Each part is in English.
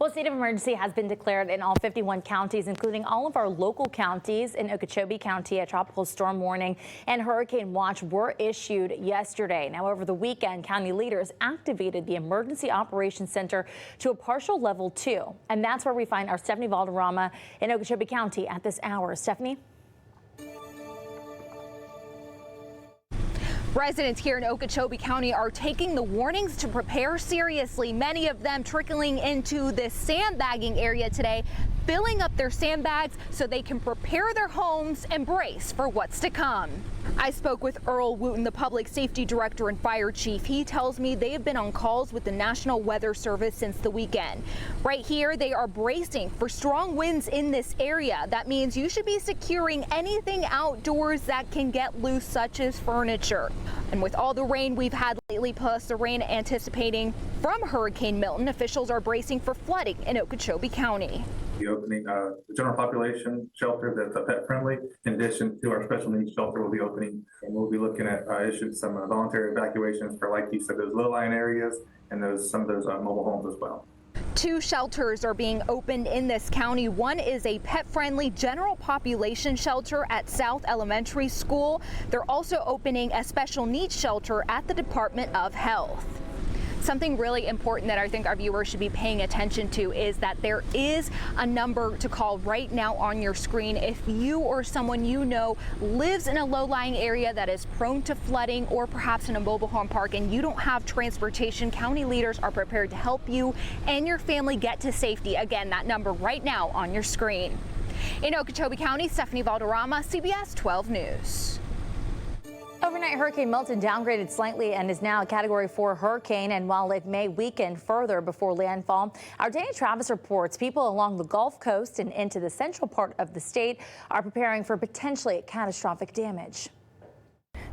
Well, a state of emergency has been declared in all 51 counties, including all of our local counties. In Okeechobee County, a tropical storm warning and hurricane watch were issued yesterday. Now, over the weekend, county leaders activated the Emergency Operations Center to a partial level 2. And that's where we find our Stephanie Valderrama in Okeechobee County at this hour. Stephanie? Residents here in Okeechobee County are taking the warnings to prepare seriously. Many of them trickling into this sandbagging area today, filling up their sandbags so they can prepare their homes and brace for what's to come. I spoke with Earl Wooten, the public safety director and fire chief. He tells me they have been on calls with the National Weather Service since the weekend. Right here, they are bracing for strong winds in this area. That means you should be securing anything outdoors that can get loose, such as furniture. And with all the rain we've had lately, plus the rain anticipating from Hurricane Milton, officials are bracing for flooding in Okeechobee County. The opening the general population shelter that's pet friendly, in addition to our special needs shelter will be opening, and we'll be looking at issuing some voluntary evacuations for, like you said, those low-lying areas and some of those mobile homes as well. 2 shelters are being opened in this county. One is a pet-friendly general population shelter at South Elementary School. They're also opening a special needs shelter at the Department of Health. Something really important that I think our viewers should be paying attention to is that there is a number to call right now on your screen if you or someone you know lives in a low-lying area that is prone to flooding, or perhaps in a mobile home park and you don't have transportation. County leaders are prepared to help you and your family get to safety. Again, that number right now on your screen. In Okeechobee County, Stephanie Valderrama, CBS 12 News. Overnight, Hurricane Milton downgraded slightly and is now a Category 4 hurricane. And while it may weaken further before landfall, our Danny Travis reports people along the Gulf Coast and into the central part of the state are preparing for potentially catastrophic damage.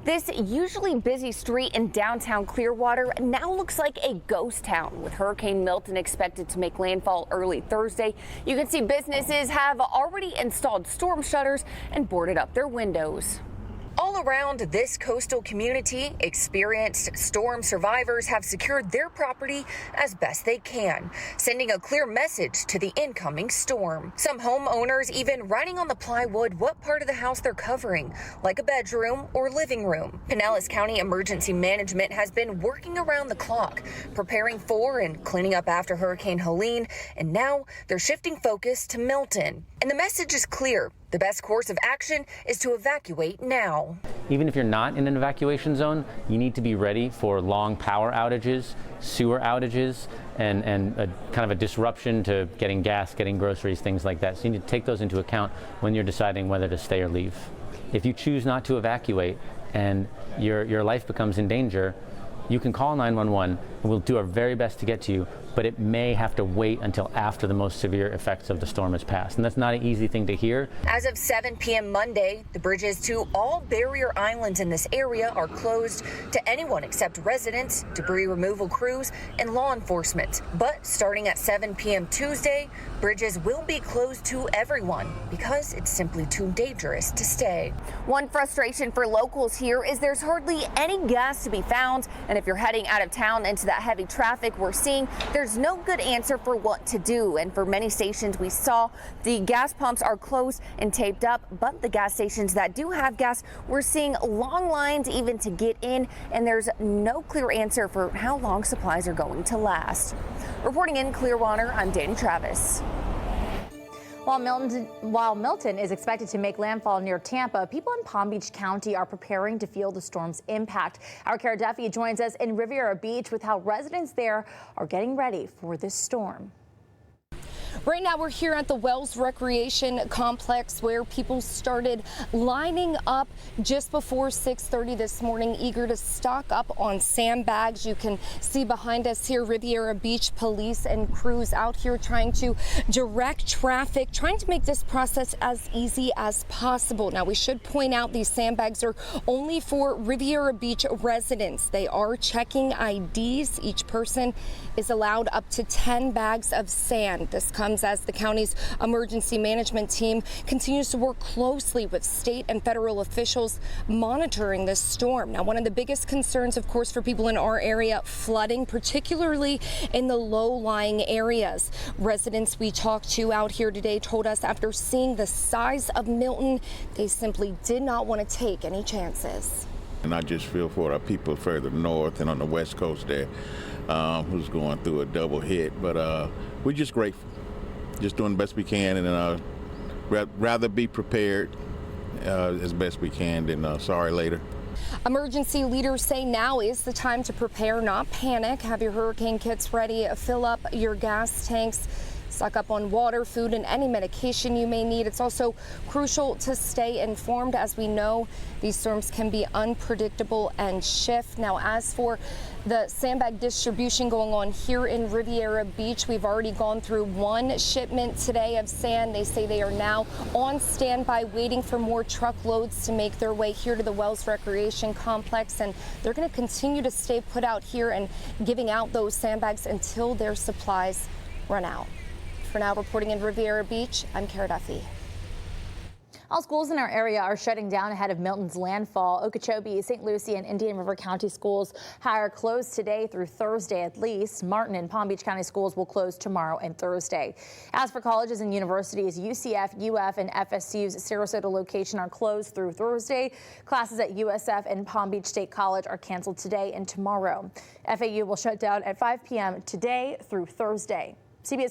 This usually busy street in downtown Clearwater now looks like a ghost town, with Hurricane Milton expected to make landfall early Thursday. You can see businesses have already installed storm shutters and boarded up their windows. All around this coastal community, experienced storm survivors have secured their property as best they can, sending a clear message to the incoming storm. Some homeowners even writing on the plywood what part of the house they're covering, like a bedroom or living room. Pinellas County Emergency Management has been working around the clock, preparing for and cleaning up after Hurricane Helene, and now they're shifting focus to Milton. And the message is clear. The best course of action is to evacuate now. Even if you're not in an evacuation zone, you need to be ready for long power outages, sewer outages, and a kind of a disruption to getting gas, getting groceries, things like that. So you need to take those into account when you're deciding whether to stay or leave. If you choose not to evacuate and your life becomes in danger, you can call 911 and we'll do our very best to get to you, but it may have to wait until after the most severe effects of the storm has passed. And that's not an easy thing to hear. As of 7 p.m. Monday, the bridges to all barrier islands in this area are closed to anyone except residents, debris removal crews, and law enforcement. But starting at 7 p.m. Tuesday, bridges will be closed to everyone because it's simply too dangerous to stay. One frustration for locals here is there's hardly any gas to be found, and if you're heading out of town into that heavy traffic we're seeing, there's no good answer for what to do. And for many stations we saw, the gas pumps are closed and taped up, but the gas stations that do have gas, we're seeing long lines even to get in, and there's no clear answer for how long supplies are going to last. Reporting in Clearwater, I'm Danny Travis. While Milton is expected to make landfall near Tampa, people in Palm Beach County are preparing to feel the storm's impact. Our Kara Duffy joins us in Riviera Beach with how residents there are getting ready for this storm. Right now we're here at the Wells Recreation Complex, where people started lining up just before 6:30 this morning, eager to stock up on sandbags. You can see behind us here Riviera Beach police and crews out here trying to direct traffic, trying to make this process as easy as possible. Now, we should point out these sandbags are only for Riviera Beach residents. They are checking IDs. Each person is allowed up to 10 bags of sand. This comes as the county's emergency management team continues to work closely with state and federal officials monitoring this storm. Now, one of the biggest concerns, of course, for people in our area, flooding, particularly in the low-lying areas. Residents we talked to out here today told us after seeing the size of Milton, they simply did not want to take any chances. And I just feel for our people further north and on the west coast there who's going through a double hit. But we're just grateful, just doing the best we can, and rather be prepared as best we can than sorry later. Emergency leaders say now is the time to prepare, not panic. Have your hurricane kits ready, fill up your gas tanks, stock up on water, food, and any medication you may need. It's also crucial to stay informed. As we know, these storms can be unpredictable and shift. Now, as for the sandbag distribution going on here in Riviera Beach, we've already gone through one shipment today of sand. They say they are now on standby waiting for more truckloads to make their way here to the Wells Recreation Complex, and they're going to continue to stay put out here and giving out those sandbags until their supplies run out. For now, reporting in Riviera Beach, I'm Kara Duffy. All schools in our area are shutting down ahead of Milton's landfall. Okeechobee, St. Lucie, and Indian River County schools are closed today through Thursday at least. Martin and Palm Beach County schools will close tomorrow and Thursday. As for colleges and universities, UCF, UF, and FSU's Sarasota location are closed through Thursday. Classes at USF and Palm Beach State College are canceled today and tomorrow. FAU will shut down at 5 p.m. today through Thursday. CBS